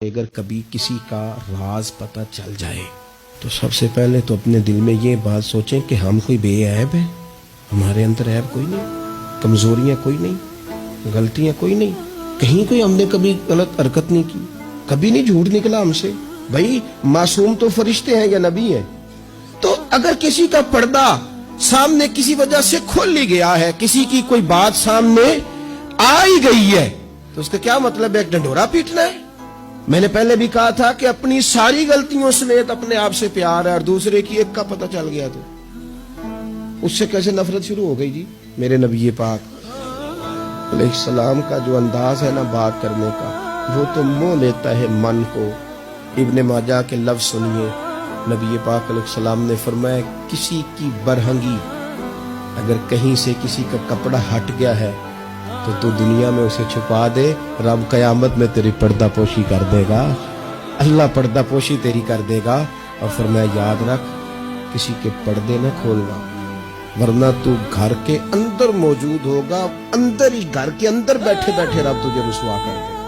اگر کبھی کسی کا راز پتہ چل جائے تو سب سے پہلے تو اپنے دل میں یہ بات سوچیں کہ ہم کوئی بے عیب ہیں، ہمارے اندر عیب کوئی نہیں، کمزوریاں کوئی نہیں، غلطیاں کوئی نہیں، کہیں کوئی ہم نے کبھی غلط حرکت نہیں کی، کبھی نہیں جھوٹ نکلا ہم سے۔ بھائی معصوم تو فرشتے ہیں یا نبی ہیں؟ تو اگر کسی کا پردہ سامنے کسی وجہ سے کھل ہی گیا ہے، کسی کی کوئی بات سامنے آ ہی گئی ہے، تو اس کا کیا مطلب ہے ایک ڈنڈورا پیٹنا ہے؟ میں نے پہلے بھی کہا تھا کہ اپنی ساری غلطیوں سمیت اپنے آپ سے پیار ہے، اور دوسرے کی ایک کا پتہ چل گیا تو اس سے کیسے نفرت شروع ہو گئی جی؟ میرے نبی پاک علیہ السلام کا جو انداز ہے نا بات کرنے کا، وہ تو موہ لیتا ہے من کو۔ ابن ماجہ کے لفظ سنیے، نبی پاک علیہ السلام نے فرمایا کسی کی برہنگی اگر کہیں سے کسی کا کپڑا ہٹ گیا ہے تو دنیا میں اسے چھپا دے، رب قیامت میں تیری پردہ پوشی کر دے گا، اللہ پردہ پوشی تیری کر دے گا۔ اور فرمایا یاد رکھ کسی کے پردے نہ کھولنا، ورنہ تو گھر کے اندر موجود ہوگا، اندر ہی گھر کے اندر بیٹھے بیٹھے رب تجھے رسوا کر دے گا۔